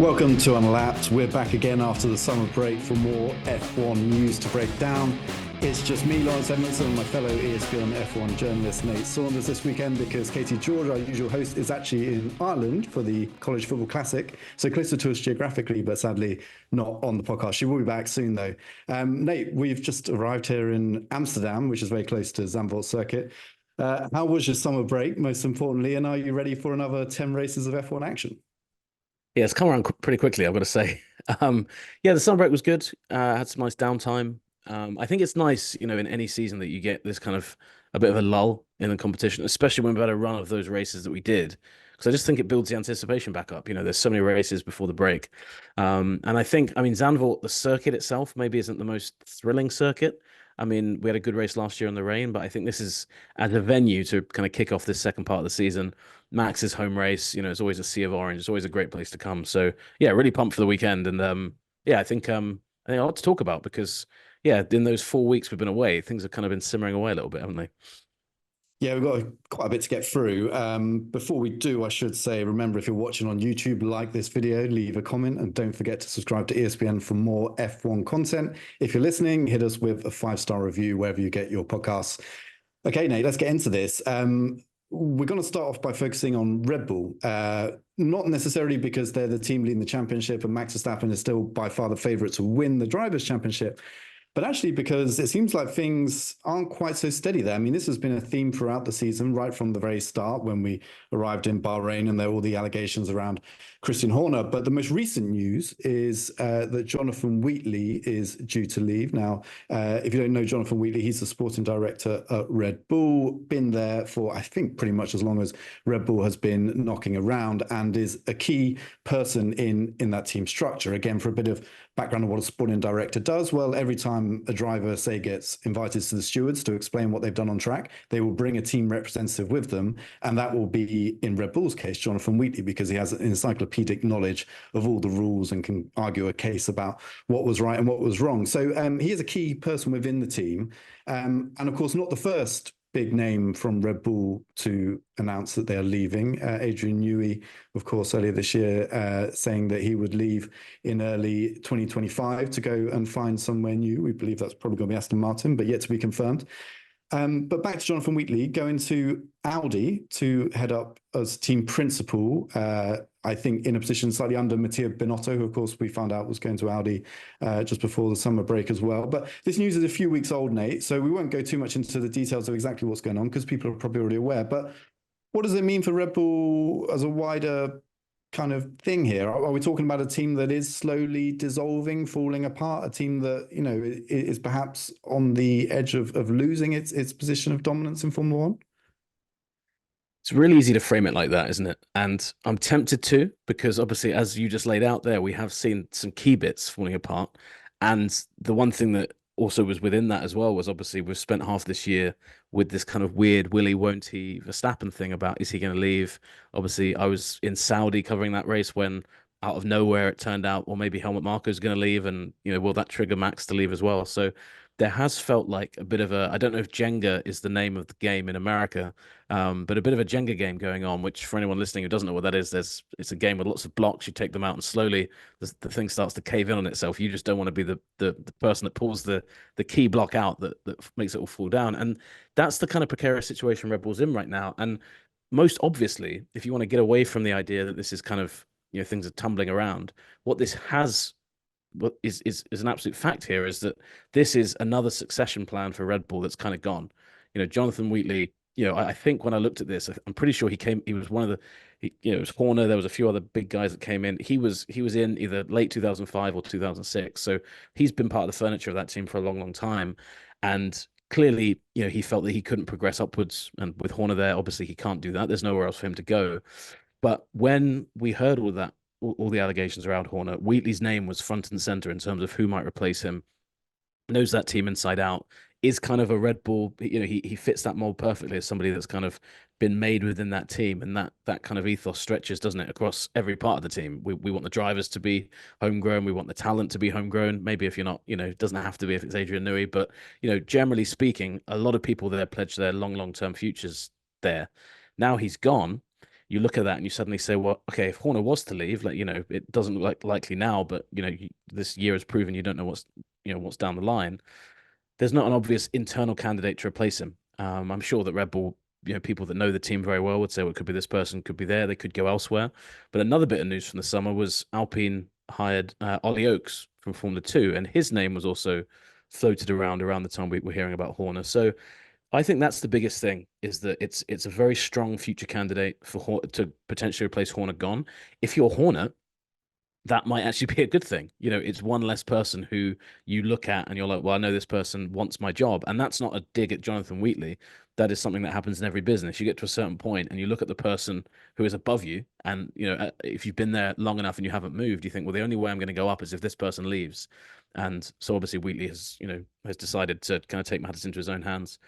Welcome to Unlapped. We're back again after the summer break for more F1 news to break down. It's just me, Laurence, Edmondson, and my fellow ESPN F1 journalist, Nate Saunders, this weekend because Katie George, our usual host, is actually in Ireland for the College Football Classic, so closer to us geographically, but sadly not on the podcast. She will be back soon, though. Nate, we've just arrived here in Amsterdam, which is very close to Zandvoort Circuit. How was your summer break, most importantly, and are you ready for another 10 races of F1 action? Yeah, it's come around pretty quickly, I've got to say. Yeah, the summer break was good. Had some nice downtime. I think it's nice, in any season that you get this kind of a bit of a lull in the competition, especially when we've had a run of those races that we did. Because I just think it builds the anticipation back up. There's so many races before the break. And Zandvoort, the circuit itself, maybe isn't the most thrilling circuit. We had a good race last year in the rain, but I think this is as a venue to kind of kick off this second part of the season. Max's home race, it's always a sea of orange. It's always a great place to come. So yeah, really pumped for the weekend. And yeah, I think a lot to talk about because yeah, in those 4 weeks we've been away, things have kind of been simmering away a little bit, haven't they? Yeah, we've got quite a bit to get through. Before we do, I should say, remember, if you're watching on YouTube, like this video, leave a comment, and don't forget to subscribe to ESPN for more F1 content. If you're listening, hit us with a 5-star review wherever you get your podcasts. Okay, Nate, let's get into this. We're going to start off by focusing on Red Bull, not necessarily because they're the team leading the championship and Max Verstappen is still by far the favorite to win the Drivers' Championship, but actually because it seems like things aren't quite so steady there. This has been a theme throughout the season, right from the very start when we arrived in Bahrain and there were all the allegations around Christian Horner. But the most recent news is that Jonathan Wheatley is due to leave. Now, if you don't know Jonathan Wheatley, he's the sporting director at Red Bull, been there for, I think, pretty much as long as Red Bull has been knocking around and is a key person in that team structure. Again, for a bit of background on what a sporting director does, well, every time a driver, say, gets invited to the stewards to explain what they've done on track, they will bring a team representative with them, and that will be, in Red Bull's case, Jonathan Wheatley, because he has an encyclopedic knowledge of all the rules and can argue a case about what was right and what was wrong. So he is a key person within the team, and of course not the first big name from Red Bull to announce that they are leaving. Adrian Newey, of course, earlier this year, saying that he would leave in early 2025 to go and find somewhere new. We believe that's probably going to be Aston Martin, but yet to be confirmed. But back to Jonathan Wheatley, going to Audi to head up as team principal, I think in a position slightly under Mattia Binotto, who of course we found out was going to Audi just before the summer break as well. But this news is a few weeks old, Nate, so we won't go too much into the details of exactly what's going on because people are probably already aware. But what does it mean for Red Bull as a wider kind of thing here? Are we talking about a team that is slowly dissolving, falling apart, a team that, is perhaps on the edge of losing its position of dominance in Formula One? It's really easy to frame it like that, isn't it? And I'm tempted to, because obviously, as you just laid out there, we have seen some key bits falling apart. And the one thing that also was within that as well was obviously we've spent half this year with this kind of weird willy won't he Verstappen thing about is he going to leave? Obviously, I was in Saudi covering that race when out of nowhere it turned out, or maybe Helmut Marko is going to leave, and will that trigger Max to leave as well? So there has felt like a bit of a, I don't know if Jenga is the name of the game in America, but a bit of a Jenga game going on, which for anyone listening who doesn't know what that is, it's a game with lots of blocks. You take them out and slowly the thing starts to cave in on itself. You just don't want to be the person that pulls the key block out that makes it all fall down. And that's the kind of precarious situation Red Bull's in right now. And most obviously, if you want to get away from the idea that this is kind of, things are tumbling around, what this has what is an absolute fact here is that this is another succession plan for Red Bull that's kind of gone. Jonathan Wheatley, I think when I looked at this, I'm pretty sure he was one of it was Horner. There was a few other big guys that came in. He was in either late 2005 or 2006. So he's been part of the furniture of that team for a long, long time. And clearly, he felt that he couldn't progress upwards. And with Horner there, obviously he can't do that. There's nowhere else for him to go. But when we heard all that, all the allegations around Horner, Wheatley's name was front and center in terms of who might replace him. Knows that team inside out, is kind of a Red Bull. He fits that mold perfectly as somebody that's kind of been made within that team, and that kind of ethos stretches, doesn't it, across every part of the team. We want the drivers to be homegrown. We want the talent to be homegrown. Maybe if you're not, it doesn't have to be if it's Adrian Newey, but generally speaking, a lot of people there pledge their long term futures there. Now he's gone. you look at that and you suddenly say, well, okay, if Horner was to leave, like, it doesn't look likely now, but this year has proven you don't know what's down the line. There's not an obvious internal candidate to replace him. I'm sure that Red Bull, people that know the team very well would say, well, it could be this person, could be there, they could go elsewhere. But another bit of news from the summer was Alpine hired Ollie Oakes from Formula 2, and his name was also floated around the time we were hearing about Horner. So I think that's the biggest thing, is that it's a very strong future candidate to potentially replace Horner gone. If you're Horner, that might actually be a good thing. It's one less person who you look at and you're like, well, I know this person wants my job. And that's not a dig at Jonathan Wheatley. That is something that happens in every business. You get to a certain point and you look at the person who is above you. And, if you've been there long enough and you haven't moved, you think, well, the only way I'm going to go up is if this person leaves. And so obviously Wheatley has decided to kind of take matters into his own hands.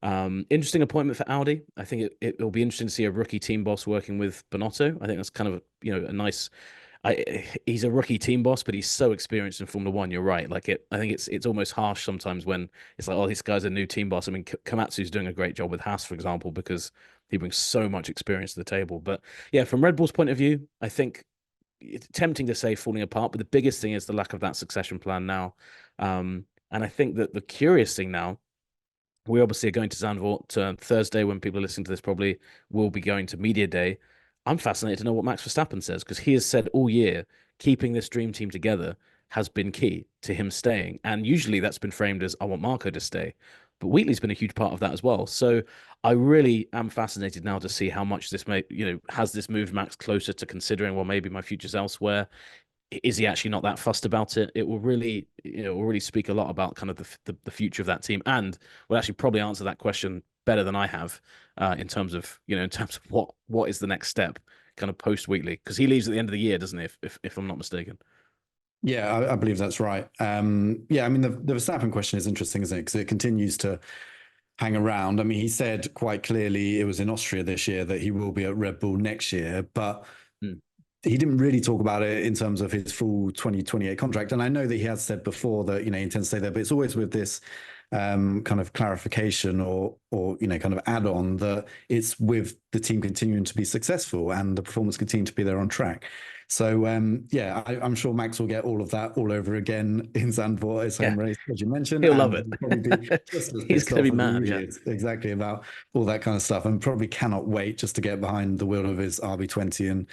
Interesting appointment for Audi. I think it'll be interesting to see a rookie team boss working with Bonotto. I think that's kind of a nice. He's a rookie team boss, but he's so experienced in Formula One. You're right. I think it's almost harsh sometimes when it's like, oh, this guy's a new team boss. I mean, Komatsu's doing a great job with Haas, for example, because he brings so much experience to the table. But yeah, from Red Bull's point of view, I think it's tempting to say falling apart, but the biggest thing is the lack of that succession plan now. And I think that the curious thing now, we obviously are going to Zandvoort Thursday. When people are listening to this, probably will be going to Media Day. I'm fascinated to know what Max Verstappen says, because he has said all year keeping this dream team together has been key to him staying. And usually that's been framed as, I want Marko to stay. But Wheatley's been a huge part of that as well. So I really am fascinated now to see how much this has this moved Max closer to considering, well, maybe my future's elsewhere. Is he actually not that fussed about it? It will really, speak a lot about kind of the future of that team, and will actually probably answer that question better than I have, in terms of what is the next step, kind of post Wheatley, because he leaves at the end of the year, doesn't he? If I'm not mistaken. Yeah, I believe that's right. Yeah, I mean, the Verstappen question is interesting, isn't it? Because it continues to hang around. I mean, he said quite clearly it was in Austria this year that he will be at Red Bull next year, but he didn't really talk about it in terms of his full 2028 contract. And I know that he has said before that, he intends to stay there, but it's always with this kind of clarification or kind of add on that it's with the team continuing to be successful and the performance continue to be there on track. So yeah, I'm sure Max will get all of that all over again in Zandvoort, his home race, as you mentioned. He'll love it. He'll probably be just as He's pissed going to off be mad, as he yeah. is, exactly, about all that kind of stuff, and probably cannot wait just to get behind the wheel of his RB20 and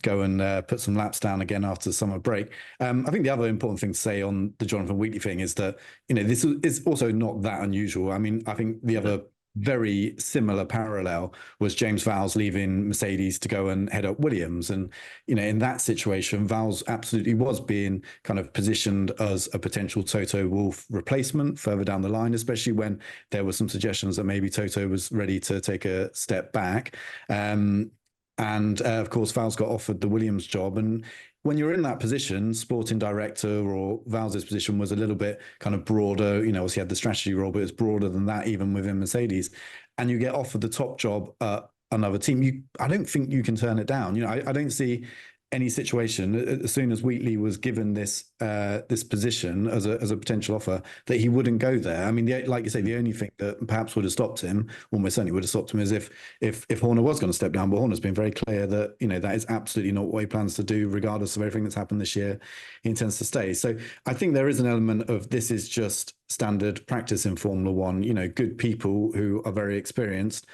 go and put some laps down again after the summer break. I think the other important thing to say on the Jonathan Wheatley thing is that, this is also not that unusual. I mean, I think the other very similar parallel was James Vowles leaving Mercedes to go and head up Williams. And, in that situation, Vowles absolutely was being kind of positioned as a potential Toto Wolff replacement further down the line, especially when there were some suggestions that maybe Toto was ready to take a step back. And of course, Vowles got offered the Williams job. And when you're in that position, sporting director or Vowles' position was a little bit kind of broader. Obviously he had the strategy role, but it's broader than that, even within Mercedes. And you get offered the top job at another team. I don't think you can turn it down. I don't see any situation, as soon as Wheatley was given this position as a potential offer, that he wouldn't go there. I mean, like you say, the only thing that perhaps would have stopped him, almost certainly would have stopped him, is if Horner was going to step down. But Horner's been very clear that that is absolutely not what he plans to do, regardless of everything that's happened this year. He intends to stay. So I think there is an element of this is just standard practice in Formula One. Good people who are very experienced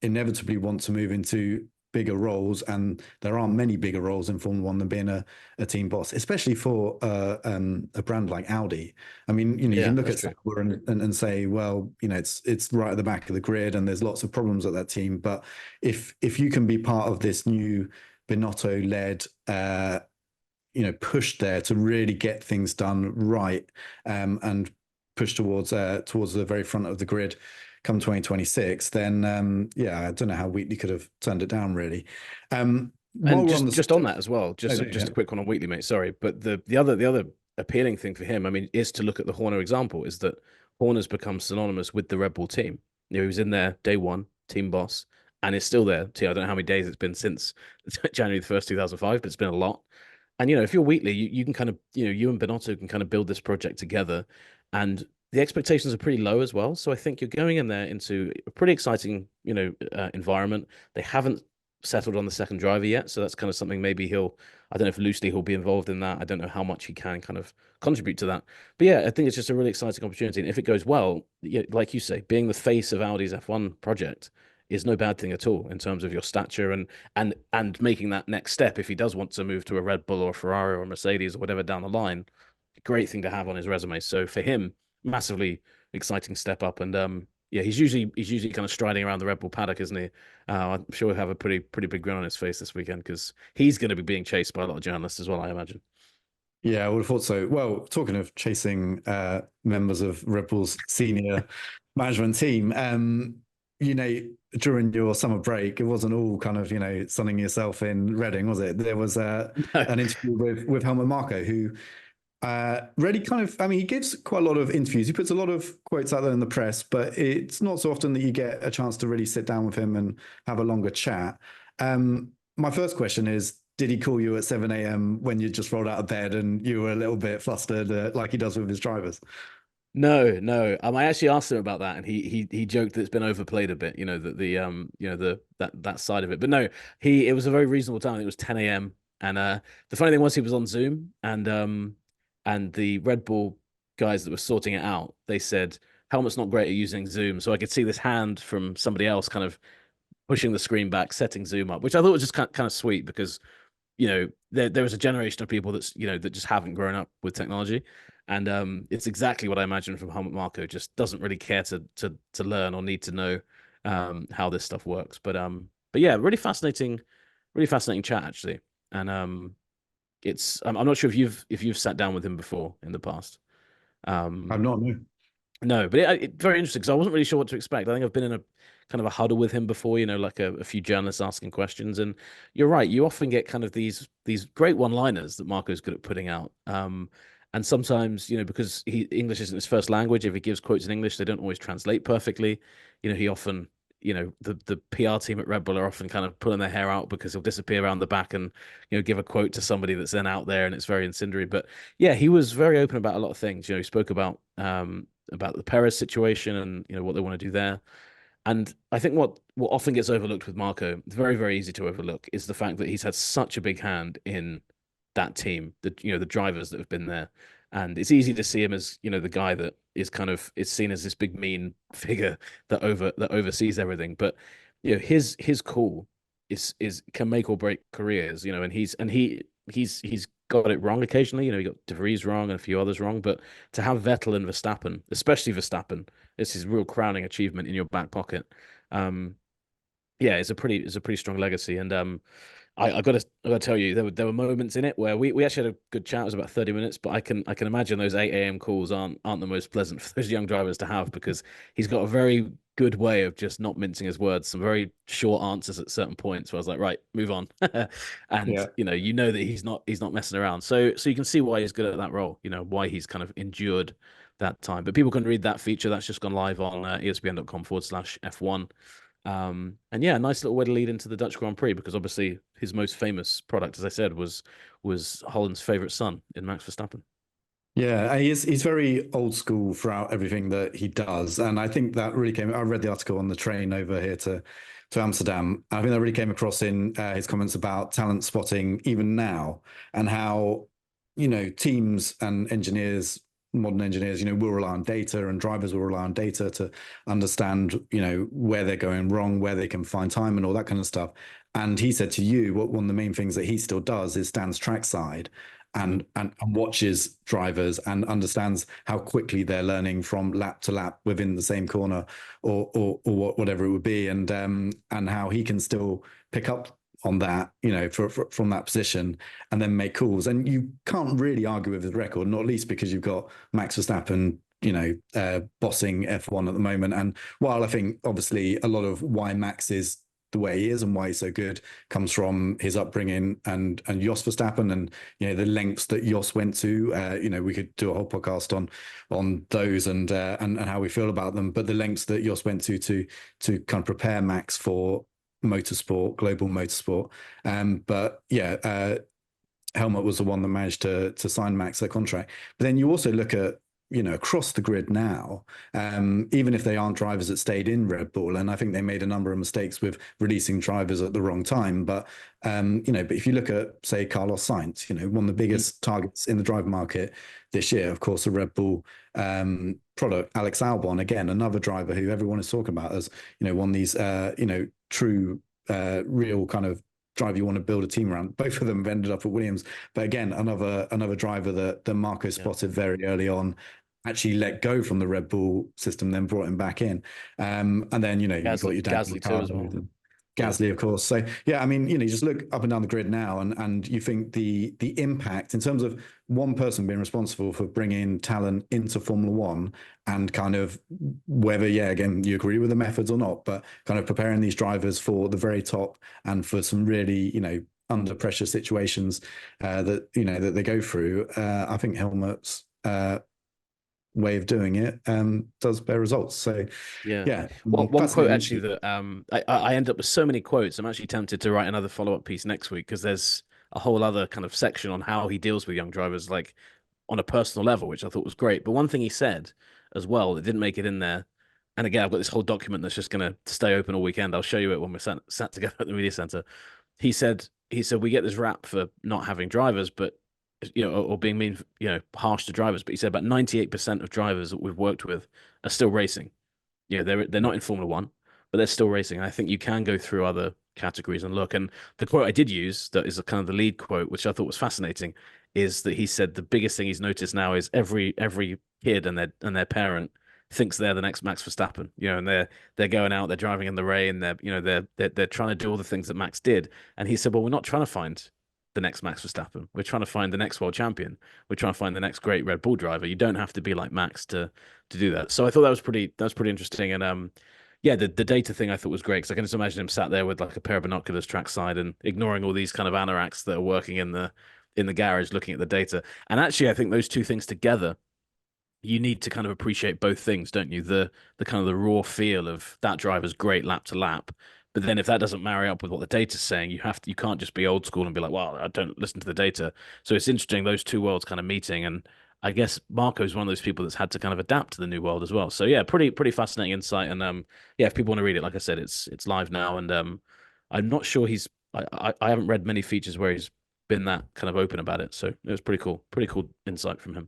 inevitably want to move into bigger roles, and there aren't many bigger roles in Formula One than being a team boss, especially for a brand like Audi. I mean, you can look at Sauber and say, well, it's right at the back of the grid, and there's lots of problems at that team. But if you can be part of this new Binotto-led push there to really get things done right, and push towards the very front of the grid come 2026, then I don't know how Wheatley could have turned it down, really. And just on that as well, just a quick one on Wheatley, mate. Sorry, but the other appealing thing for him, I mean, is to look at the Horner example. Is that Horner's become synonymous with the Red Bull team. He was in there day one, team boss, and is still there. I don't know how many days it's been since January the 1st, 2005, but it's been a lot. And if you're Wheatley, you can kind of you and Binotto can kind of build this project together, and the expectations are pretty low as well. So I think you're going in there into a pretty exciting, environment. They haven't settled on the second driver yet. So that's kind of something maybe I don't know if loosely he'll be involved in that. I don't know how much he can kind of contribute to that. But yeah, I think it's just a really exciting opportunity. And if it goes well, yeah, like you say, being the face of Audi's F1 project is no bad thing at all in terms of your stature and making that next step if he does want to move to a Red Bull or a Ferrari or a Mercedes or whatever down the line. Great thing to have on his resume. So for him, massively exciting step up. And yeah, he's usually kind of striding around the Red Bull paddock, isn't he? I'm sure he'll have a pretty big grin on his face this weekend because he's going to be being chased by a lot of journalists as well, I imagine. Yeah, I would have thought so. Well, talking of chasing members of Red Bull's senior management team, you know, during your summer break, it wasn't all kind of, you know, sunning yourself in Reading, was it? There was an interview with Helmut Marko, who really kind of, I mean, he gives quite a lot of interviews. He puts a lot of quotes out there in the press, but it's not so often that you get a chance to really sit down with him and have a longer chat. My first question is, did he call you at 7 a.m. when you just rolled out of bed and you were a little bit flustered, like he does with his drivers? No, no. I actually asked him about that, and he joked that it's been overplayed a bit. You know that that side of it. But no, it was a very reasonable time. It was 10 a.m. And the funny thing was he was on Zoom, and the Red Bull guys that were sorting it out, they said Helmut's not great at using Zoom, so I could see this hand from somebody else kind of pushing the screen back, setting Zoom up, which I thought was just kind of sweet because there was a generation of people that just haven't grown up with technology, and it's exactly what I imagine from Helmut Marko. Just doesn't really care to learn or need to know how this stuff works. But yeah, really fascinating chat actually, and I'm not sure if you've sat down with him before in the past. I'm not new. No, but very interesting because I wasn't really sure what to expect. I think I've been in a kind of a huddle with him before, like a few journalists asking questions. And you're right, you often get kind of these great one-liners that Marco's good at putting out. And sometimes, because English isn't his first language, if he gives quotes in English, they don't always translate perfectly. He often, the PR team at Red Bull are often kind of pulling their hair out because he'll disappear around the back and, give a quote to somebody that's then out there and it's very incendiary. But yeah, he was very open about a lot of things. He spoke about the Perez situation and what they want to do there. And I think what often gets overlooked with Marko, it's very, very easy to overlook, is the fact that he's had such a big hand in that team, the drivers that have been there. And it's easy to see him as, the guy that is seen as this big mean figure that oversees everything. But his call can make or break careers, and he's got it wrong occasionally. He got De Vries wrong and a few others wrong. But to have Vettel and Verstappen, especially Verstappen, this is a real crowning achievement in your back pocket. Yeah, it's a pretty strong legacy. And I gotta tell you, there were moments in it where we actually had a good chat. It was about 30 minutes, but I can imagine those 8 a.m. calls aren't the most pleasant for those young drivers to have because he's got a very good way of just not mincing his words, some very short answers at certain points where I was like, right, move on. And Yeah. that he's not messing around. So you can see why he's good at that role, why he's kind of endured that time. But people can read that feature that's just gone live on espn.com/F1. And yeah, nice little way to lead into the Dutch Grand Prix because obviously his most famous product, as I said, was Holland's favorite son in Max Verstappen. Yeah, he's very old school throughout everything that he does, and I think that really came. I read the article on the train over here to Amsterdam. I think that really came across in his comments about talent spotting even now, and how teams and engineers, modern engineers, will rely on data, and drivers will rely on data to understand where they're going wrong, where they can find time, and all that kind of stuff. And he said to you, one of the main things that he still does is stands trackside and watches drivers and understands how quickly they're learning from lap to lap within the same corner or whatever it would be, and how he can still pick up on that, from that position and then make calls. And you can't really argue with his record, not least because you've got Max Verstappen, bossing F1 at the moment. And while I think obviously a lot of why Max is the way he is and why he's so good comes from his upbringing and Jos Verstappen and the lengths that Jos went to. We could do a whole podcast on those and how we feel about them, but the lengths that Jos went to kind of prepare Max for motorsport, global motorsport. But yeah, Helmut was the one that managed to sign Max a contract. But then you also look at across the grid now, even if they aren't drivers that stayed in Red Bull. And I think they made a number of mistakes with releasing drivers at the wrong time. But, but if you look at, say, Carlos Sainz, one of the biggest targets in the driver market this year, of course, a Red Bull product, Alex Albon, again, another driver who everyone is talking about as, one of these, true, real kind of driver you want to build a team around. Both of them have ended up at Williams, but again, another driver that Marco spotted very early on, actually let go from the Red Bull system, then brought him back in. And then, you've got your Gasly too as well. Gasly, of course. So yeah, I mean, you just look up and down the grid now, and you think the impact in terms of one person being responsible for bringing talent into Formula One, and kind of whether, again, you agree with the methods or not, but kind of preparing these drivers for the very top and for some really, under pressure situations that they go through. I think Helmut's way of doing it does bear results. So yeah. One quote actually that I end up with so many quotes. I'm actually tempted to write another follow-up piece next week, because there's a whole other kind of section on how he deals with young drivers, like on a personal level, which I thought was great. But one thing he said as well that didn't make it in there, and again, I've got this whole document that's just going to stay open all weekend. I'll show you it when we're sat together at the media center. He said we get this rap for not having drivers, but or being mean, harsh to drivers. But he said about 98% of drivers that we've worked with are still racing. They're not in Formula One, but they're still racing. And I think you can go through other categories and look. And the quote I did use, that is a kind of the lead quote, which I thought was fascinating, is that he said the biggest thing he's noticed now is every kid and their parent thinks they're the next Max Verstappen. And they're going out, they're driving in the rain, they're trying to do all the things that Max did. And he said, well, we're not trying to find the next Max Verstappen. We're trying to find the next world champion. We're trying to find the next great Red Bull driver. You don't have to be like Max to do that. So I thought that was pretty interesting. And the data thing I thought was great, because I can just imagine him sat there with like a pair of binoculars trackside and ignoring all these kind of anoraks that are working in the garage looking at the data. And actually, I think those two things together, you need to kind of appreciate both things, don't you? The kind of the raw feel of that driver's great lap to lap. But then if that doesn't marry up with what the data's saying, you can't just be old school and be like, well, I don't listen to the data. So it's interesting, those two worlds kind of meeting. And I guess Marco's one of those people that's had to kind of adapt to the new world as well. So yeah, pretty fascinating insight. And if people want to read it, like I said, it's live now. And I'm not sure I haven't read many features where he's been that kind of open about it. So it was pretty cool insight from him.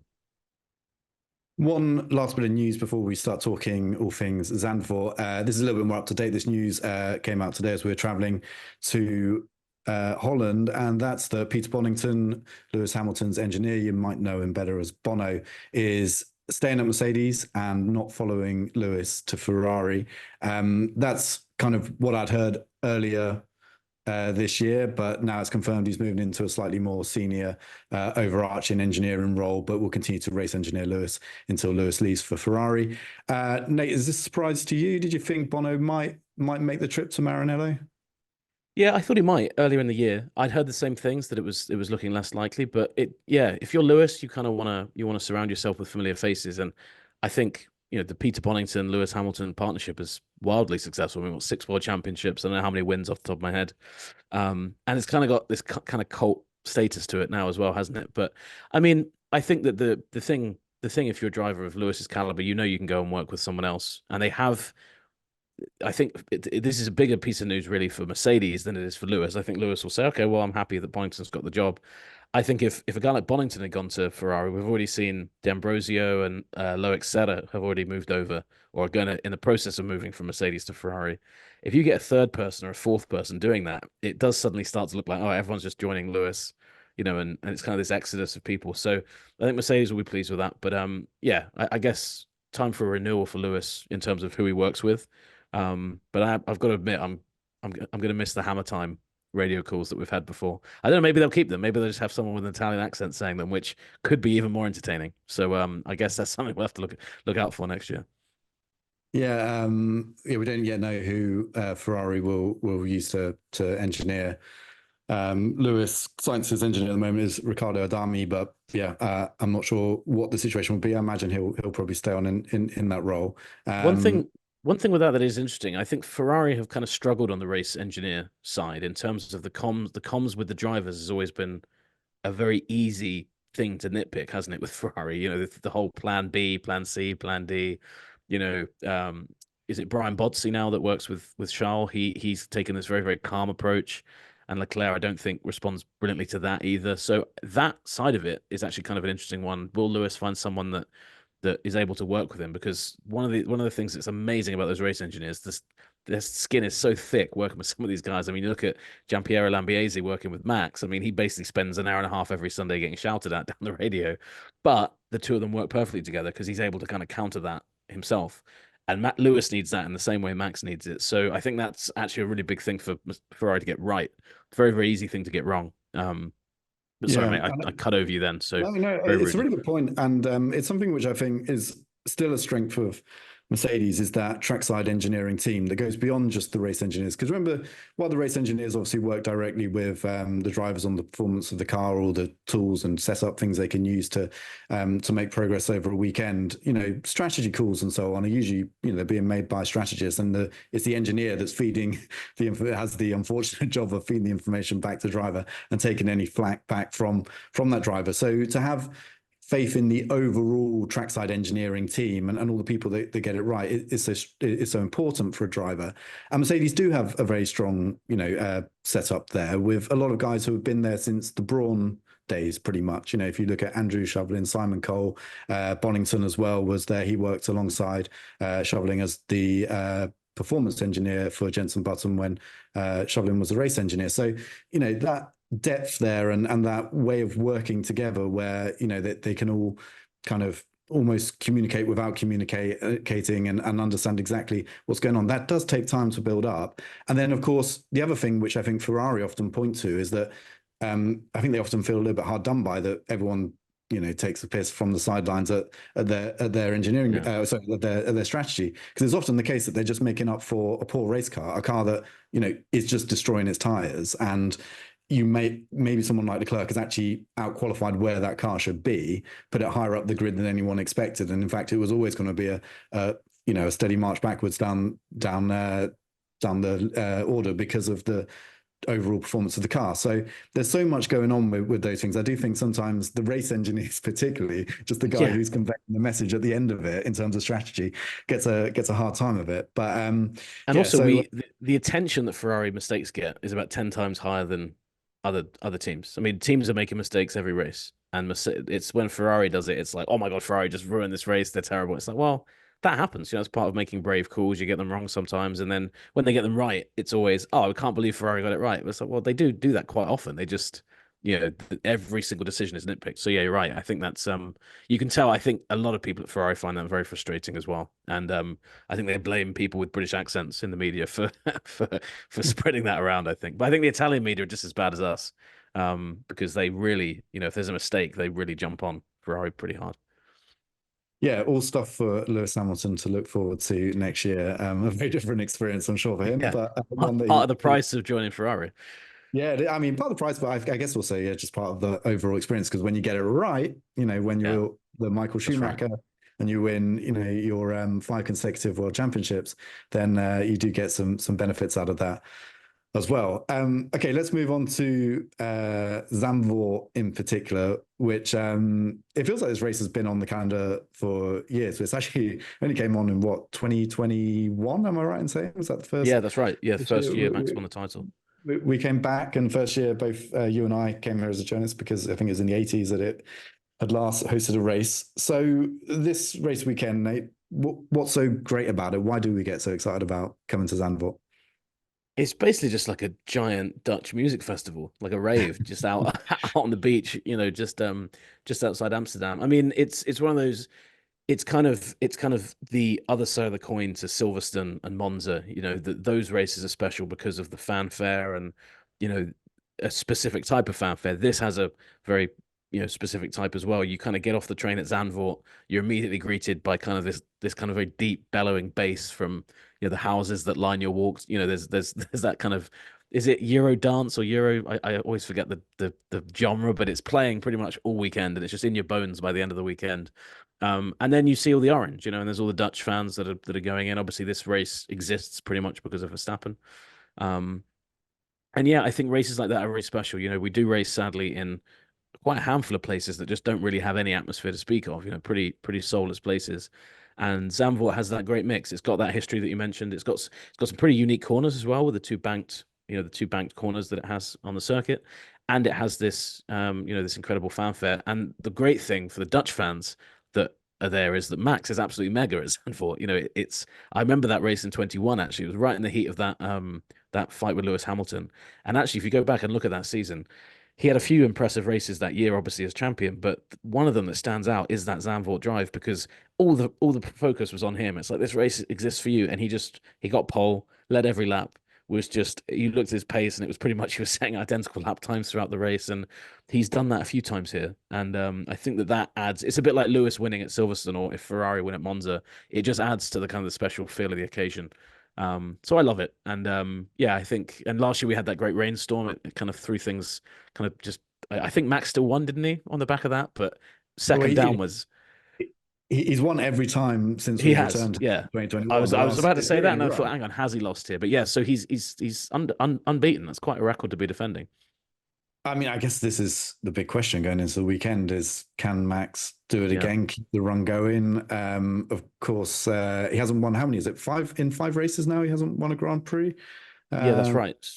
One last bit of news before we start talking all things Zandvoort. This is a little bit more up to date. This news came out today as we were traveling to Holland, and that's that Peter Bonington, Lewis Hamilton's engineer, you might know him better as Bono, is staying at Mercedes and not following Lewis to Ferrari. That's kind of what I'd heard earlier this year, but now it's confirmed he's moving into a slightly more senior overarching engineering role, but will continue to race engineer Lewis until Lewis leaves for Ferrari. Nate, is this a surprise to you? Did you think Bono might make the trip to Maranello? Yeah, I thought he might earlier in the year. I'd heard the same things, that it was looking less likely, but if you're Lewis, you kind of want to surround yourself with familiar faces. And I think, the Peter Bonington, Lewis Hamilton partnership is wildly successful. I mean, 6 world championships. I don't know how many wins off the top of my head. And it's kind of got this kind of cult status to it now as well, hasn't it? But I mean, I think that the thing, if you're a driver of Lewis's caliber, you can go and work with someone else. And they have, I think this is a bigger piece of news really for Mercedes than it is for Lewis. I think Lewis will say, okay, well, I'm happy that Bonington's got the job. I think if a guy like Bonington had gone to Ferrari, we've already seen D'Ambrosio and Loic Serra have already moved over, or are going to in the process of moving from Mercedes to Ferrari. If you get a third person or a fourth person doing that, it does suddenly start to look like, oh, everyone's just joining Lewis, and it's kind of this exodus of people. So I think Mercedes will be pleased with that. But I guess time for a renewal for Lewis in terms of who he works with. But I've got to admit, I'm going to miss the hammer time radio calls that we've had before. I don't know, maybe they'll keep them. Maybe they'll just have someone with an Italian accent saying them, which could be even more entertaining. So I guess that's something we'll have to look out for next year. Yeah, we don't yet know who Ferrari will use to engineer Lewis. Sainz's engineer at the moment is Riccardo Adami, but I'm not sure what the situation will be. I imagine he'll probably stay on in that role. One thing with that is interesting. I think Ferrari have kind of struggled on the race engineer side in terms of the comms. The comms with the drivers has always been a very easy thing to nitpick, hasn't it, with Ferrari? You know, the whole plan B, plan C, plan D. You know, is it Brian Bodsey now that works with Charles? He's taken this very, very calm approach, and Leclerc, I don't think, responds brilliantly to that either. So that side of it is actually kind of an interesting one. Will Lewis find someone that is able to work with him? Because one of the things that's amazing about those race engineers, their skin is so thick working with some of these guys. I mean, you look at Giampiero Lambiase working with Max. I mean, he basically spends an hour and a half every Sunday getting shouted at down the radio, but the two of them work perfectly together because he's able to kind of counter that himself. And Matt Lewis needs that in the same way Max needs it. So I think that's actually a really big thing for Ferrari to get right. Very, very easy thing to get wrong. But sorry, Yeah. mate, I cut over you then. So No, very it's a rude. really good point, and it's something which I think is still a strength of Mercedes is that trackside engineering team that goes beyond just the race engineers. Because remember, while the race engineers obviously work directly with the drivers on the performance of the car, all the tools and set up things they can use to make progress over a weekend, you know, strategy calls and so on are usually, you know, they're being made by strategists, and it's the engineer that's feeding has the unfortunate job of feeding the information back to the driver and taking any flack back from that driver. So to have faith in the overall trackside engineering team and all the people that get it right is so important for a driver. And Mercedes do have a very strong, you know, setup there with a lot of guys who have been there since the Brawn days, pretty much. You know, if you look at Andrew Shovelin, Simon Cole, Bonington as well was there. He worked alongside Shovelin as the performance engineer for Jenson Button when Shovelin was a race engineer. So, you know, that depth there and that way of working together where, you know, that they can all kind of almost communicate without communicating and understand exactly what's going on. That does take time to build up. And then, of course, the other thing which I think Ferrari often point to is that I think they often feel a little bit hard done by that everyone, you know, takes a piss from the sidelines at their engineering, sorry, at their strategy, because it's often the case that they're just making up for a poor race car, a car that, you know, is just destroying its tires. And maybe someone like Leclerc has actually out-qualified where that car should be, put it higher up the grid than anyone expected. And in fact, it was always going to be a steady march backwards down the order because of the overall performance of the car. So there's so much going on with those things. I do think sometimes the race engineers, particularly just the guy who's conveying the message at the end of it in terms of strategy, gets a hard time of it. But and also the attention that Ferrari mistakes get is about 10 times higher than other teams. I mean, teams are making mistakes every race, and it's when Ferrari does it, it's like, oh my god, Ferrari just ruined this race. They're terrible. It's like, well, that happens. You know, it's part of making brave calls. You get them wrong sometimes, and then when they get them right, it's always, oh, I can't believe Ferrari got it right. But it's like, well, they do that quite often. They just, you know, every single decision is nitpicked. So yeah, you're right. I think that's you can tell. I think a lot of people at Ferrari find that very frustrating as well, and I think they blame people with British accents in the media for for spreading that around. I think, but I think the Italian media are just as bad as us, because they really, you know, if there's a mistake, they really jump on Ferrari pretty hard. Yeah, all stuff for Lewis Hamilton to look forward to next year. A very different experience, I'm sure, for him, Yeah, but part one that of the price of joining Ferrari. yeah, I mean, part of the price, but I guess also, yeah, just part of the overall experience. Because when you get it right, you know, when you're the Michael Schumacher and you win, you know, your 5 consecutive world championships, then you do get some benefits out of that as well. Okay, let's move on to Zandvoort in particular, which it feels like this race has been on the calendar for years. But it's actually only came on in what, 2021? Am I right in saying? Was that the first? Yeah, that's right. Yeah, the first year Max won the title. We came back, and first year both you and I came here as a journalist because I think it was in the 80s that it had last hosted a race. So this race weekend, Nate, what's so great about it? Why do we get so excited about coming to Zandvoort? It's basically just like a giant Dutch music festival, like a rave, just out out on the beach, you know, just outside Amsterdam. I mean, it's one of those. It's kind of the other side of the coin to Silverstone and Monza. You know, those races are special because of the fanfare and, you know, a specific type of fanfare. This has a very, you know, specific type as well. You kind of get off the train at Zandvoort, you're immediately greeted by kind of this kind of very deep bellowing bass from, you know, the houses that line your walks. You know, there's that kind of, is it Euro dance or Euro? I always forget the genre, but it's playing pretty much all weekend, and it's just in your bones by the end of the weekend. And then you see all the orange, you know, and there's all the Dutch fans that are going in. Obviously, this race exists pretty much because of Verstappen. Um, and yeah, I think races like that are really special. You know, we do race sadly in quite a handful of places that just don't really have any atmosphere to speak of. Pretty soulless places. And Zandvoort has that great mix. It's got that history that you mentioned. It's got some pretty unique corners as well with the two banked corners that it has on the circuit, and it has this this incredible fanfare. And the great thing for the Dutch fans that are there is that Max is absolutely mega at Zandvoort. It's I remember that race in 21. Actually, it was right in the heat of that fight with Lewis Hamilton. And actually, if you go back and look at that season, he had a few impressive races that year, obviously as champion, but one of them that stands out is that Zandvoort drive, because all the focus was on him. It's like, this race exists for you, and he got pole, led every lap. Was just, you looked at his pace, and it was pretty much he was setting identical lap times throughout the race, and he's done that a few times here. And I think that adds. It's a bit like Lewis winning at Silverstone, or if Ferrari win at Monza. It just adds to the kind of the special feel of the occasion. So I love it, and yeah, I think. And last year we had that great rainstorm. It kind of threw things kind of just. I think Max still won, didn't he, on the back of that? But Well, second down was. he's won every time since He we've has, returned to yeah. 2021. I was about to say that, and I thought, Right. hang on, has he lost here? But yeah, so he's unbeaten. That's quite a record to be defending. I mean, I guess this is the big question going into the weekend: is can Max do it Yeah, again, keep the run going? Of course, he hasn't won. How many is it? Five races now. He hasn't won a Grand Prix. yeah, that's Um, right.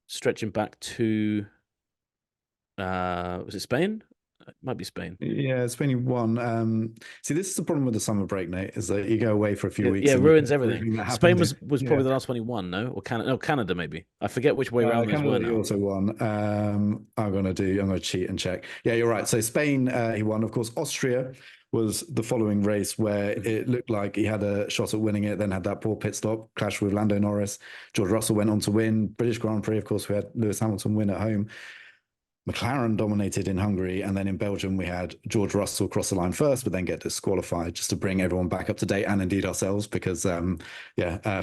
Stretching back to was it Spain? It might be Spain. Yeah, it's only one. See, this is the problem with the summer break, Nate, is that you go away for a few Yeah, weeks yeah, and you ruins get everything. everything that Spain happened. was Yeah, probably the last one he won, no? Or Canada? No, Canada maybe. I forget which way around those were Canada, he now. also won. I'm gonna cheat and check. Yeah, you're right. So Spain, he won. Of course, Austria was the following race where it looked like he had a shot at winning it, then had that poor pit stop, clash with Lando Norris. George Russell went on to win. British Grand Prix, of course, we had Lewis Hamilton win at home. McLaren dominated in Hungary, and then in Belgium we had George Russell cross the line first, but then get disqualified, just to bring everyone back up to date, and indeed ourselves, because I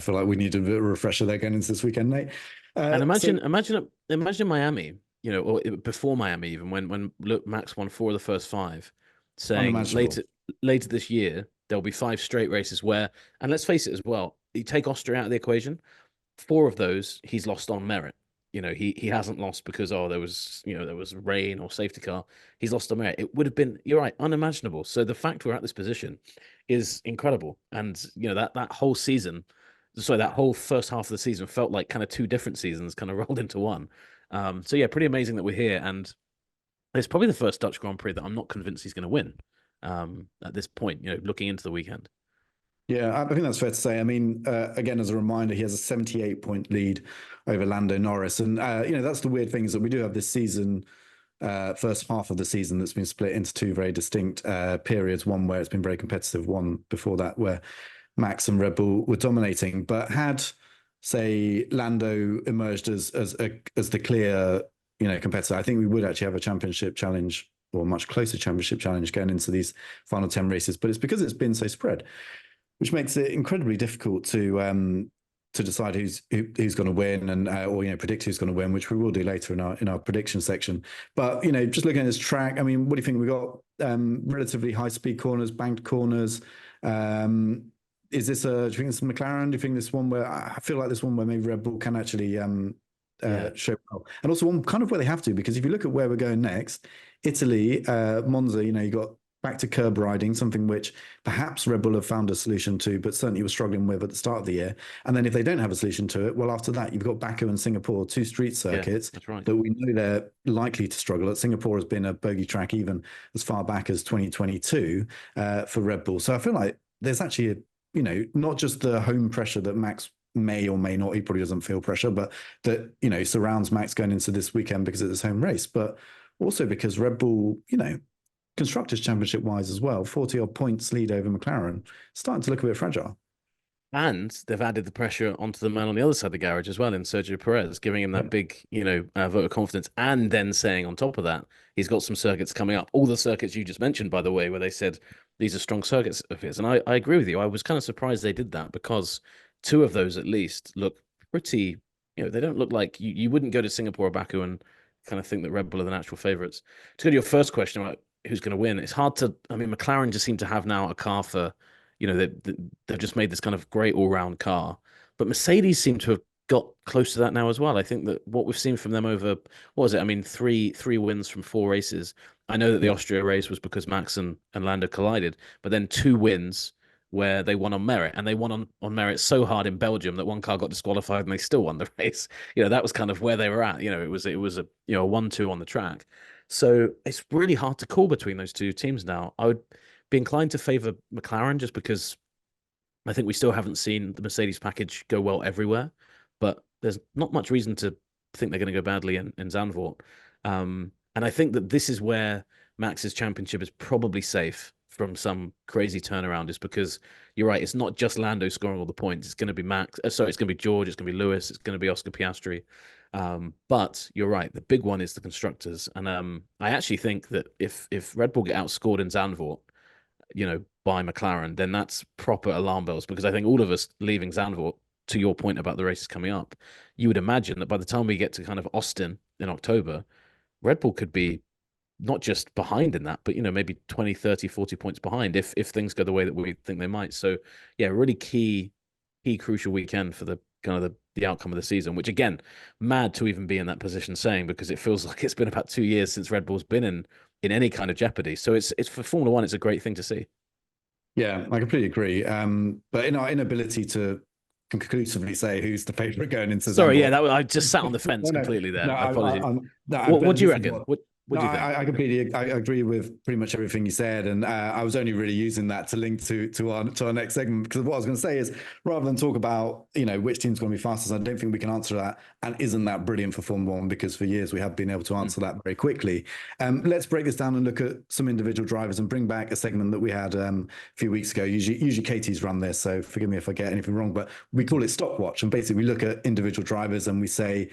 feel like we need a bit of a refresher there going into this weekend, Nate. And So imagine Miami, or before Miami, even when Max won 4 of the first 5, saying unimaginable. later this year there'll be 5 straight races where, and let's face it as well, you take Austria out of the equation, 4 of those he's lost on merit. He hasn't lost because there was rain or safety car. He's lost on merit. It would have been, you're right, unimaginable. So the fact we're at this position is incredible. And that whole season, sorry, that whole first half of the season felt like kind of 2 different seasons kind of rolled into one. So yeah, pretty amazing that we're here. And it's probably the first Dutch Grand Prix that I'm not convinced he's going to win at this point, looking into the weekend. Yeah, I think that's fair to say. I mean, again, as a reminder, he has a 78-point lead over Lando Norris. And, that's the weird thing, is that we do have this season, first half of the season, that's been split into 2 very distinct periods. One where it's been very competitive, one before that where Max and Red Bull were dominating. But had, say, Lando emerged as the clear, competitor, I think we would actually have a championship challenge, or a much closer championship challenge, going into these final 10 races. But it's because it's been so spread, which makes it incredibly difficult to decide who's going to win, and or predict who's going to win, which we will do later in our prediction section. But just looking at this track, I mean, what do you think? We got relatively high speed corners, banked corners. Is this do you think it's McLaren? Do you think this one where, I feel like this one where maybe Red Bull can actually show well, and also one kind of where they have to, because if you look at where we're going next, Italy, Monza, you got back to curb riding, something which perhaps Red Bull have found a solution to, but certainly was struggling with at the start of the year. And then if they don't have a solution to it, well, after that, you've got Baku and Singapore, 2 street Yeah, circuits that's right. that we know they're likely to struggle at. Singapore has been a bogey track even as far back as 2022 for Red Bull. So I feel like there's actually, not just the home pressure that Max may or may not, he probably doesn't feel pressure, but that, surrounds Max going into this weekend because it's his home race, but also because Red Bull, Constructors' Championship wise as well, 40 odd points lead over McLaren, starting to look a bit fragile. And they've added the pressure onto the man on the other side of the garage as well, in Sergio Perez, giving him that big, vote of confidence. And then saying on top of that, he's got some circuits coming up. All the circuits you just mentioned, by the way, where they said these are strong circuits of his. And I agree with you. I was kind of surprised they did that, because 2 of those at least look pretty, they don't look like you wouldn't go to Singapore or Baku and kind of think that Red Bull are the natural favorites. To go to your first question about who's going to win, it's hard to, I mean, McLaren just seem to have now a car for, they've just made this kind of great all-round car, but Mercedes seem to have got close to that now as well. I think that what we've seen from them over, what was it? I mean, three wins from 4 races. I know that the Yeah. Austria race was because Max and Lando collided, but then 2 wins where they won on merit, and they won on merit so hard in Belgium that one car got disqualified and they still won the race. That was kind of where they were at. It was a 1-2 on the track. So it's really hard to call between those two teams now. I would be inclined to favor McLaren just because I think we still haven't seen the Mercedes package go well everywhere, but there's not much reason to think they're going to go badly in Zandvoort. And I think that this is where Max's championship is probably safe from some crazy turnaround, is because you're right. It's not just Lando scoring all the points. It's going to be Max. Sorry, it's going to be George. It's going to be Lewis. It's going to be Oscar Piastri. But you're right. The big one is the constructors. And I actually think that if Red Bull get outscored in Zandvoort, by McLaren, then that's proper alarm bells, because I think all of us leaving Zandvoort, to your point about the races coming up, you would imagine that by the time we get to kind of Austin in October, Red Bull could be not just behind in that, but, maybe 20, 30, 40 points behind if things go the way that we think they might. So, yeah, really key, crucial weekend for the kind of the outcome of the season, which, again, mad to even be in that position saying, because it feels like it's been about 2 years since Red Bull's been in any kind of jeopardy. So it's for Formula One, it's a great thing to see. Yeah, I completely agree. But in our inability to conclusively say who's the favourite going into Sorry, Zandvoort, I just sat on the fence completely there. no, Apologies. no, What but do you this is reckon? what. What No, do you think? I completely agree with pretty much everything you said, and I was only really using that to link to our next segment, because what I was going to say is, rather than talk about which team's going to be fastest, I don't think we can answer that, and isn't that brilliant for Formula One, because for years we have been able to answer that very quickly. Let's break this down and look at some individual drivers and bring back a segment that we had a few weeks ago. Usually Katie's run this, so forgive me if I get anything wrong, but we call it Stock Watch, and basically we look at individual drivers and we say,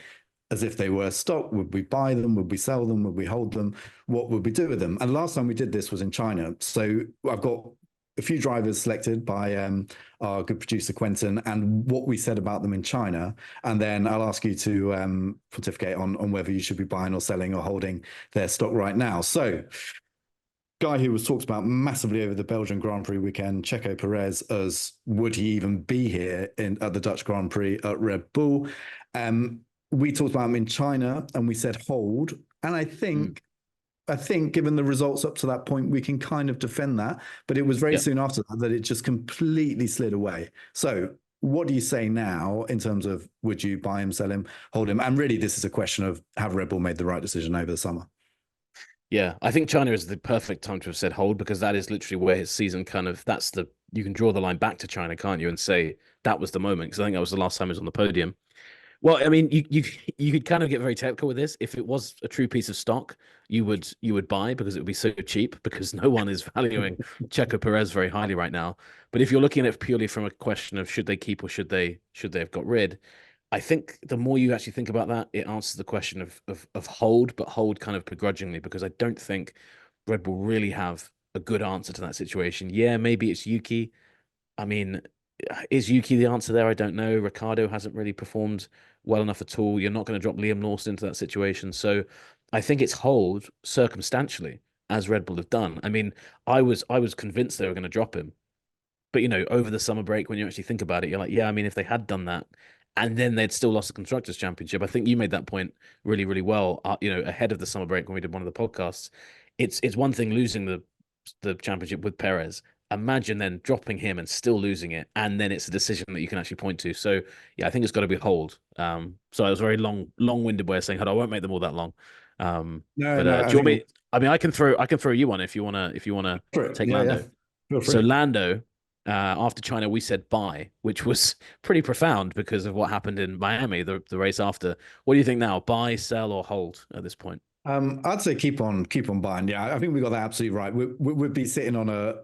as if they were stock, would we buy them? Would we sell them? Would we hold them? What would we do with them? And last time we did this was in China. So I've got a few drivers selected by our good producer, Quentin, and what we said about them in China. And then I'll ask you to pontificate on whether you should be buying or selling or holding their stock right now. So, guy who was talked about massively over the Belgian Grand Prix weekend, Checo Perez, as would he even be here at the Dutch Grand Prix at Red Bull? We talked about him in China and we said hold. And I think given the results up to that point, we can kind of defend that. But it was very soon after that it just completely slid away. So what do you say now in terms of, would you buy him, sell him, hold him? And really, this is a question of, have Red Bull made the right decision over the summer? Yeah, I think China is the perfect time to have said hold, because that is literally where his season you can draw the line back to China, can't you? And say that was the moment, because I think that was the last time he was on the podium. Well, I mean, you could kind of get very technical with this. If it was a true piece of stock, you would buy, because it would be so cheap, because no one is valuing Checo Perez very highly right now. But if you're looking at it purely from a question of should they keep or should they have got rid, I think the more you actually think about that, it answers the question of hold, but hold kind of begrudgingly, because I don't think Red Bull really have a good answer to that situation. Yeah, maybe it's Yuki. I mean, is Yuki the answer there? I don't know. Ricardo hasn't really performed well enough at all. You're not going to drop Liam Lawson into that situation. So I think it's hold circumstantially, as Red Bull have done. I mean, I was convinced they were going to drop him. But, over the summer break, when you actually think about it, you're like, yeah, I mean, if they had done that and then they'd still lost the Constructors' Championship, I think you made that point really, really well, ahead of the summer break when we did one of the podcasts. It's one thing losing the championship with Perez. Imagine then dropping him and still losing it, and then it's a decision that you can actually point to. So yeah, I think it's got to be hold. So it was a very long-winded way of saying, "Hold on, I won't make them all that long." No, But no, do you want me? I mean, I can throw you one if you wanna take yeah, Lando. yeah. Feel free. So Lando, after China, we said buy, which was pretty profound because of what happened in Miami, the race after. What do you think now? Buy, sell, or hold at this point? I'd say keep on buying. Yeah, I think we got that absolutely right. We'd be sitting on a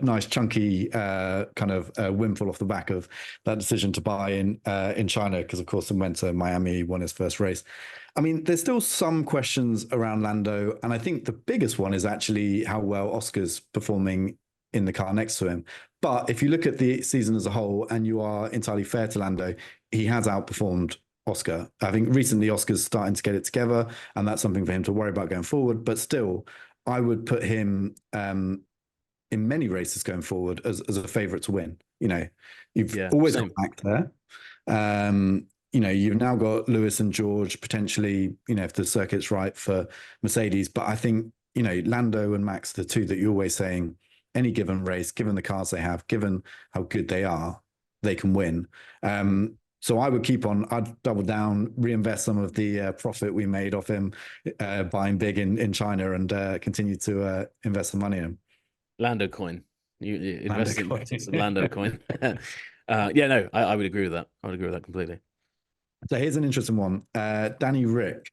nice chunky kind of windfall off the back of that decision to buy in China, because of course he went to Miami, won his first race. I mean, there's still some questions around Lando, and I think the biggest one is actually how well Oscar's performing in the car next to him. But if you look at the season as a whole, and you are entirely fair to Lando, he has outperformed Oscar. I think recently Oscar's starting to get it together, and that's something for him to worry about going forward. But still, I would put him in many races going forward as a favourite to win. You've always got back there. you've now got Lewis and George potentially, if the circuit's right for Mercedes. But I think, Lando and Max, the two that you're always saying, any given race, given the cars they have, given how good they are, they can win. So I'd double down, reinvest some of the profit we made off him buying big in China and continue to invest some money in him. Lando coin. You invest in Lando some Lando coin. Yeah, no, I would agree with that. I would agree with that completely. So here's an interesting one. Danny Rick.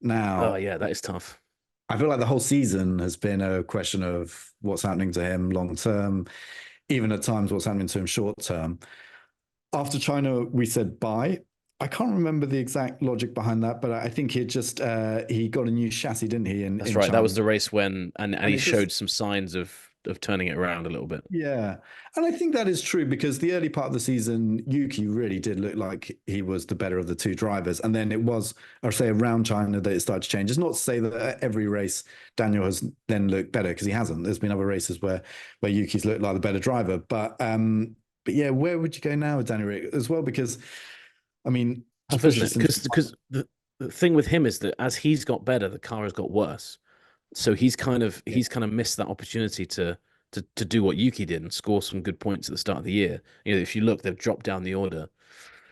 Now, Oh yeah, that is tough. I feel like the whole season has been a question of what's happening to him long term, even at times what's happening to him short term. After China, we said bye. I can't remember the exact logic behind that, but I think he got a new chassis, didn't he? That's in right. China. That was the race when and he showed just some signs of turning it around a little bit. Yeah. And I think that is true because the early part of the season, Yuki really did look like he was the better of the two drivers. And then it was, I'll say, around China that it started to change. It's not to say that every race Daniel has then looked better, because he hasn't. There's been other races where Yuki's looked like the better driver. But yeah, where would you go now with Daniel Rick as well? Because, I mean, Tough, isn't it? Because the thing with him is that as he's got better, the car has got worse. So he's kind of missed that opportunity to do what Yuki did and score some good points at the start of the year. If you look, they've dropped down the order.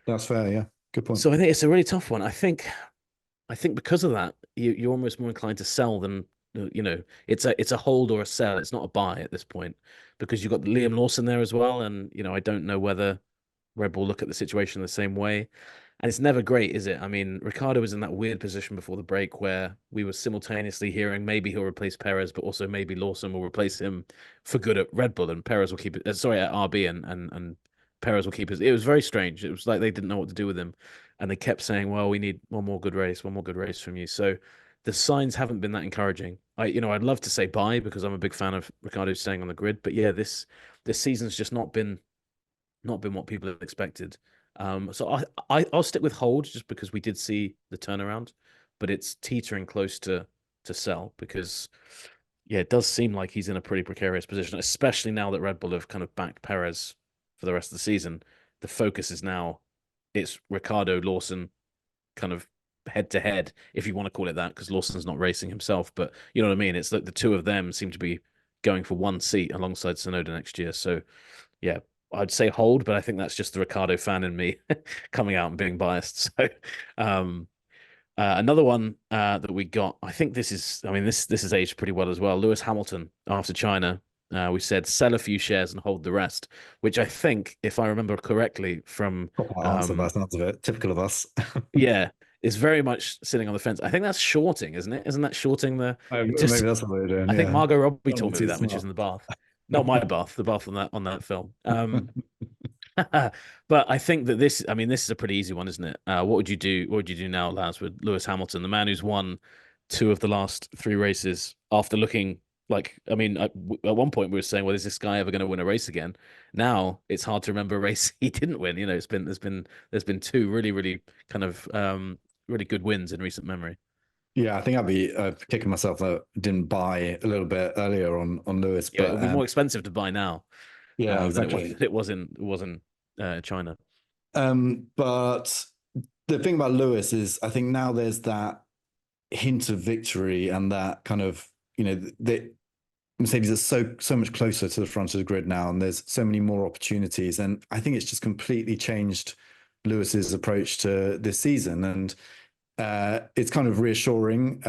That's fair, yeah. Good point. So I think it's a really tough one. I think because of that, you're almost more inclined to sell than it's a hold or a sell. It's not a buy at this point because you've got Liam Lawson there as well, and I don't know whether Red Bull look at the situation the same way. And it's never great, is it? I mean, Ricardo was in that weird position before the break where we were simultaneously hearing maybe he'll replace Perez, but also maybe Lawson will replace him for good at Red Bull, and Perez will keep it. Sorry, at RB, and Perez will keep his. It was very strange. It was like they didn't know what to do with him, and they kept saying, "Well, we need one more good race from you." So the signs haven't been that encouraging. I'd love to say bye because I'm a big fan of Ricardo staying on the grid, but yeah, this season's just not been what people have expected. So I'll stick with hold just because we did see the turnaround, but it's teetering close to sell because yeah, it does seem like he's in a pretty precarious position, especially now that Red Bull have kind of backed Perez for the rest of the season. The focus is now it's Ricardo Lawson kind of head to head, if you want to call it that, because Lawson's not racing himself, but you know what I mean? It's like the two of them seem to be going for one seat alongside Tsunoda next year. So yeah, I'd say hold, but I think that's just the Ricardo fan in me coming out and being biased. So, another one that we got, I think this is aged pretty well as well. Lewis Hamilton after China, we said sell a few shares and hold the rest, which I think, if I remember correctly, from answer by sounds of it, typical of us. Yeah, is very much sitting on the fence. I think that's shorting, isn't it? Isn't that shorting the? Maybe that's what they're doing. I think Yeah. Margot Robbie Don't told be me too that when she was smart. in the bath. Not my bath, the bath on that film. But I think that this is a pretty easy one, isn't it? What would you do? What would you do now, Laz, with Lewis Hamilton, the man who's won 2 of the last 3 races after looking like, I mean, at one point we were saying, well, is this guy ever going to win a race again? Now it's hard to remember a race he didn't win. There's been 2 really, really kind of really good wins in recent memory. Yeah, I think I'd be kicking myself that I didn't buy a little bit earlier on Lewis, Yeah, but it'll be more expensive to buy now. yeah, Than exactly. it was in China. But the thing about Lewis is, I think now there's that hint of victory and that kind of, that Mercedes is so much closer to the front of the grid now, and there's so many more opportunities, and I think it's just completely changed Lewis's approach to this season, and it's kind of reassuring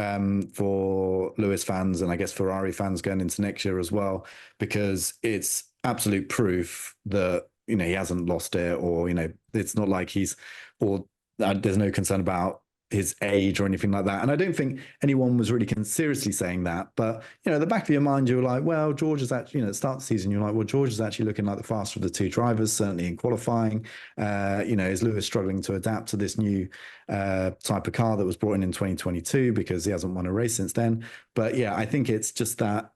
for Lewis fans and I guess Ferrari fans going into next year as well, because it's absolute proof that he hasn't lost it, or it's not like there's no concern about his age or anything like that. And I don't think anyone was really seriously saying that, but at the back of your mind you were like, well, George is actually, at the start of the season you're like, well, George is actually looking like the faster of the 2 drivers, certainly in qualifying. Is Lewis struggling to adapt to this new type of car that was brought in 2022 because he hasn't won a race since then? But yeah, I think it's just that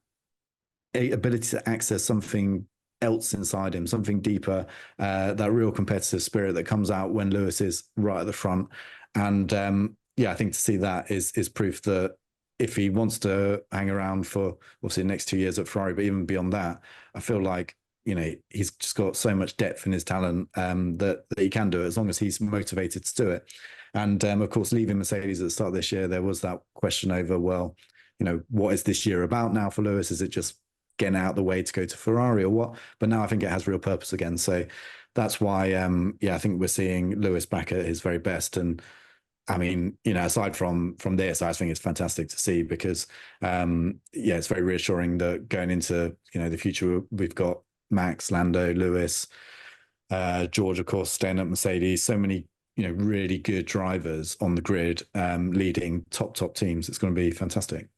ability to access something else inside him, something deeper, that real competitive spirit that comes out when Lewis is right at the front. And I think to see that is proof that if he wants to hang around for obviously the next 2 years at Ferrari, but even beyond that, I feel like he's just got so much depth in his talent that he can do it as long as he's motivated to do it. And of course, leaving Mercedes at the start of this year, there was that question over, well, what is this year about now for Lewis? Is it just getting out of the way to go to Ferrari or what? But now I think it has real purpose again. So that's why, I think we're seeing Lewis back at his very best. And I mean, aside from this, I think it's fantastic to see because, it's very reassuring that going into, the future, we've got Max, Lando, Lewis, George, of course, staying at Mercedes, so many, really good drivers on the grid, leading top teams. It's going to be fantastic.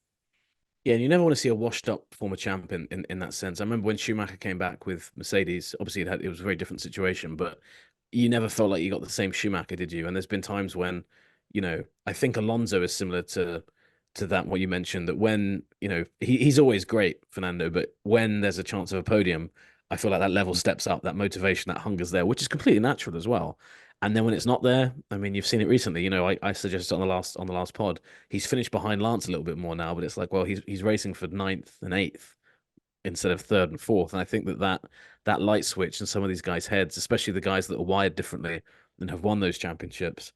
Yeah, and you never want to see a washed-up former champion in that sense. I remember when Schumacher came back with Mercedes. Obviously, it was a very different situation, but you never felt like you got the same Schumacher, did you? And there's been times when, I think Alonso is similar to that what you mentioned. That when he's always great, Fernando, but when there's a chance of a podium, I feel like that level steps up, that motivation, that hunger's there, which is completely natural as well. And then when it's not there, I mean, you've seen it recently. I suggested on the last pod, he's finished behind Lance a little bit more now, but it's like, well, he's racing for 9th and 8th instead of 3rd and 4th. And I think that light switch in some of these guys' heads, especially the guys that are wired differently and have won those championships,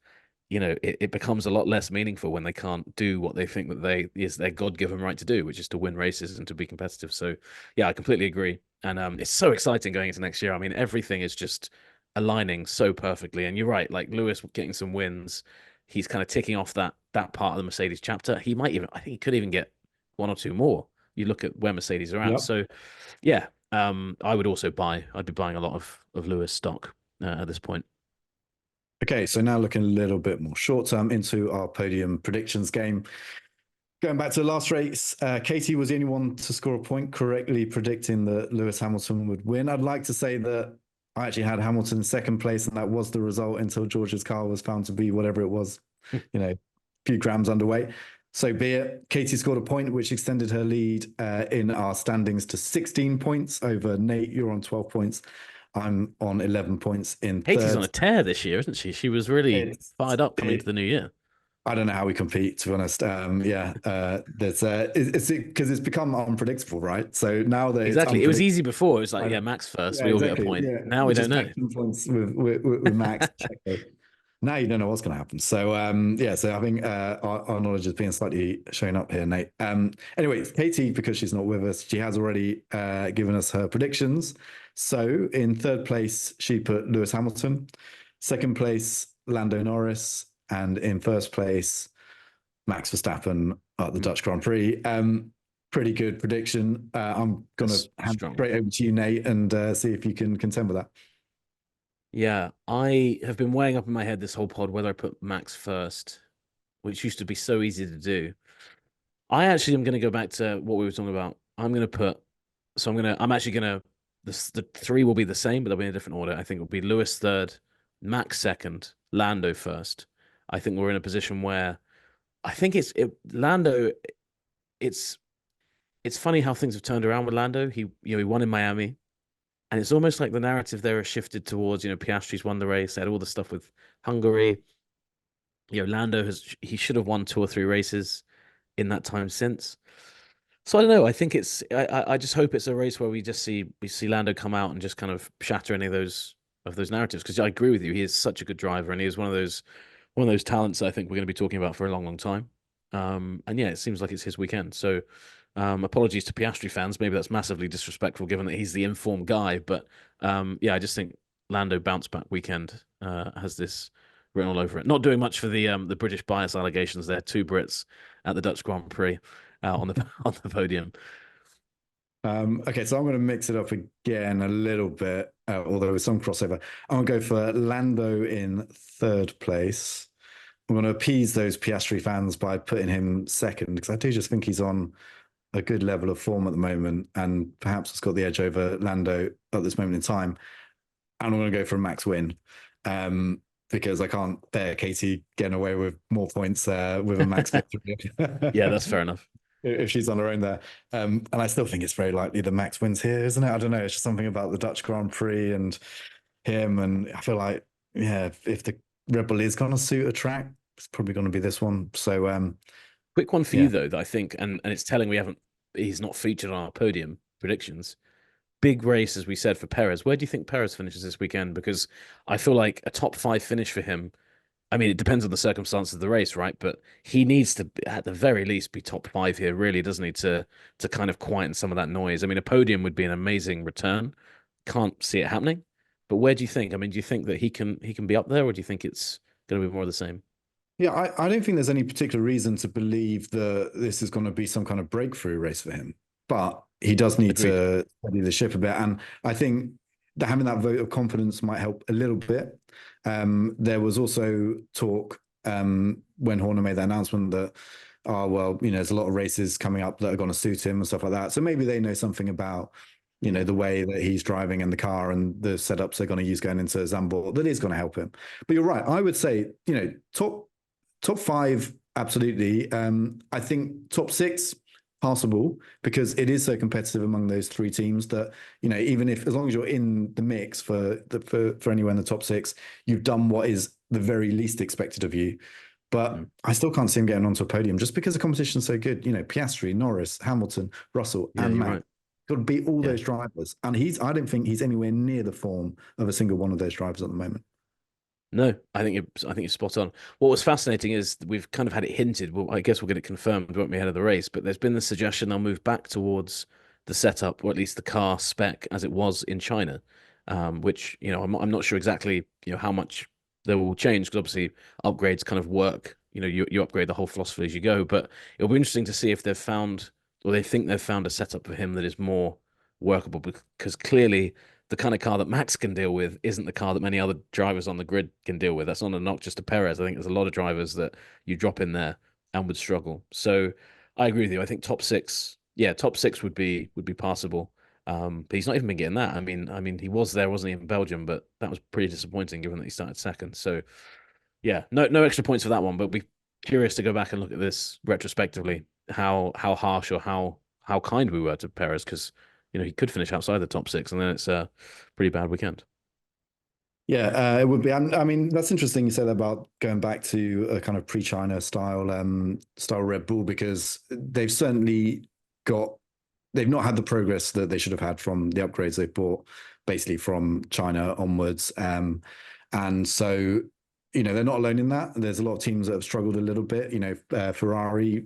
it becomes a lot less meaningful when they can't do what they think that is their God-given right to do, which is to win races and to be competitive. So yeah, I completely agree. And it's so exciting going into next year. I mean, everything is just aligning so perfectly. And you're right, like Lewis getting some wins, he's kind of ticking off that part of the Mercedes chapter. I think he could even get 1 or 2 more. You look at where Mercedes are at. Yep. So yeah, I'd be buying a lot of Lewis stock at this point. Okay, so now looking a little bit more short term into our podium predictions game. Going back to the last race, Katie was the only one to score a point correctly predicting that Lewis Hamilton would win. I'd like to say that I actually had Hamilton in 2nd place, and that was the result until George's car was found to be whatever it was, a few grams underweight. So be it. Katie scored a point, which extended her lead in our standings to 16 points over Nate. You're on 12 points. I'm on 11 points in third. Katie's on a tear this year, isn't she? She was really fired up coming into the new year. I don't know how we compete, to be honest. There's it's because it's become unpredictable, right? So now that exactly, it was easy before. It was like, Max first, we all get a point. Yeah. Now we don't know. Points with Max. Now you don't know what's going to happen. So so I think our knowledge is being slightly shown up here, Nate. Anyway, Katie, because she's not with us, she has already given us her predictions. So in 3rd place, she put Lewis Hamilton. 2nd place, Lando Norris. And in 1st place, Max Verstappen at the Dutch Grand Prix. Pretty good prediction. I'm going to hand straight over to you, Nate, and see if you can contend with that. Yeah, I have been weighing up in my head this whole pod whether I put Max first, which used to be so easy to do. I actually am going to go back to what we were talking about. The 3 will be the same, but they'll be in a different order. I think it'll be Lewis 3rd, Max 2nd, Lando 1st. I think we're in a position where I think Lando. It's funny how things have turned around with Lando. He won in Miami, and it's almost like the narrative there has shifted towards Piastri's won the race. They had all the stuff with Hungary. Lando he should have won 2 or 3 races in that time since. So I don't know. I think I just hope it's a race where we see Lando come out and just kind of shatter any of those narratives, because I agree with you. He is such a good driver, and he is one of those talents I think we're going to be talking about for a long, long time. And yeah, it seems like it's his weekend. So apologies to Piastri fans. Maybe that's massively disrespectful given that he's the informed guy. But yeah, I just think Lando bounce back weekend has this written all over it. Not doing much for the British bias allegations there. 2 Brits at the Dutch Grand Prix on the podium. Okay, so I'm going to mix it up again a little bit, although with some crossover. I'm going to go for Lando in 3rd place. I'm going to appease those Piastri fans by putting him 2nd, because I do just think he's on a good level of form at the moment, and perhaps has got the edge over Lando at this moment in time. And I'm going to go for a Max win, because I can't bear Katie getting away with more points with a Max victory. Yeah, that's fair enough. If she's on her own there. And I still think it's very likely that Max wins here, isn't it? I don't know. It's just something about the Dutch Grand Prix and him. And I feel like, if the Red Bull is going to suit a track, it's probably going to be this one. So, quick one for you, though, that I think, and it's telling he's not featured on our podium predictions. big race, as we said, for Perez. Where do you think Perez finishes this weekend? Because I feel like a top 5 finish for him. I mean, it depends on the circumstances of the race, right? But he needs to, at the very least, be top 5 here, really, doesn't he? To kind of quieten some of that noise. I mean, a podium would be an amazing return. Can't see it happening. But where do you think? I mean, do you think that he can be up there, or do you think it's going to be more of the same? Yeah, I don't think there's any particular reason to believe that this is going to be some kind of breakthrough race for him. But he does need Agreed. to steady the ship a bit. And I think that having that vote of confidence might help a little bit. There was also talk when Horner made that announcement that, oh, well, there's a lot of races coming up that are going to suit him and stuff like that. So maybe they know something about, the way that he's driving and the car and the setups they're going to use going into Zandvoort that is going to help him. But you're right. I would say, top 5, absolutely. I think top 6, passable, because it is so competitive among those 3 teams that, even if, as long as you're in the mix for anywhere in the top 6, you've done what is the very least expected of you. But I still can't see him getting onto a podium just because the competition's so good. Piastri, Norris, Hamilton, Russell, Yeah, and you're Max. right. Got to beat all Yeah. those drivers. And I don't think he's anywhere near the form of a single one of those drivers at the moment. No, I think you're spot on. What was fascinating is we've kind of had it hinted. Well, I guess we'll get it confirmed, won't we, ahead of the race? But there's been the suggestion they'll move back towards the setup, or at least the car spec as it was in China, which I'm not sure exactly how much they will change, because obviously upgrades kind of work. You upgrade the whole philosophy as you go. But it'll be interesting to see if they've found, or they think they've found, a setup for him that is more workable, because clearly the kind of car that Max can deal with isn't the car that many other drivers on the grid can deal with. That's not a knock just to Perez. I think there's a lot of drivers that you drop in there and would struggle. So I agree with you. I think top 6, yeah, top 6 would be passable. But he's not even been getting that. I mean, he was there, wasn't he, in Belgium? But that was pretty disappointing given that he started second. So yeah, no extra points for that one. But be curious to go back and look at this retrospectively, how harsh or how kind we were to Perez, because he could finish outside the top 6, and then it's a pretty bad weekend. Yeah, it would be. I mean, that's interesting you said about going back to a kind of pre-China style Red Bull, because they've not had the progress that they should have had from the upgrades they've bought basically from China onwards. And so, they're not alone in that. There's a lot of teams that have struggled a little bit. Ferrari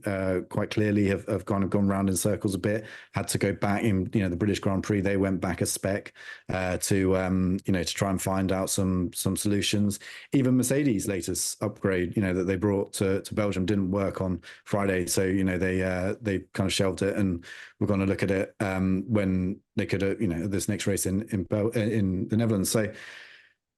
quite clearly have kind of gone round in circles a bit, had to go back in, the British Grand Prix, they went back a spec to try and find out some solutions. Even Mercedes' latest upgrade, that they brought to Belgium didn't work on Friday. So, they kind of shelved it, and we're going to look at it when they could, this next race in the Netherlands. So,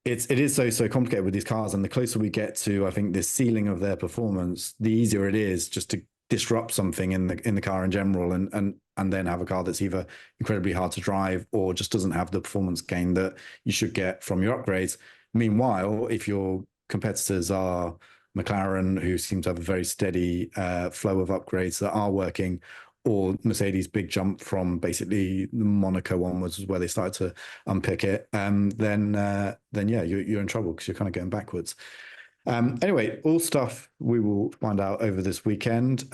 it is so complicated with these cars, and the closer we get to, I think, this ceiling of their performance, the easier it is just to disrupt something in the car in general, and then have a car that's either incredibly hard to drive or just doesn't have the performance gain that you should get from your upgrades. Meanwhile, if your competitors are McLaren, who seem to have a very steady flow of upgrades that are working, or Mercedes' big jump from basically Monaco onwards is where they started to unpick it, then yeah, you're in trouble because you're kind of going backwards. Anyway, all stuff we will find out over this weekend.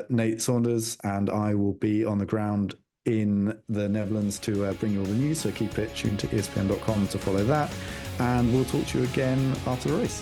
Nate Saunders and I will be on the ground in the Netherlands to bring you all the news, so keep it tuned to ESPN.com to follow that, and we'll talk to you again after the race.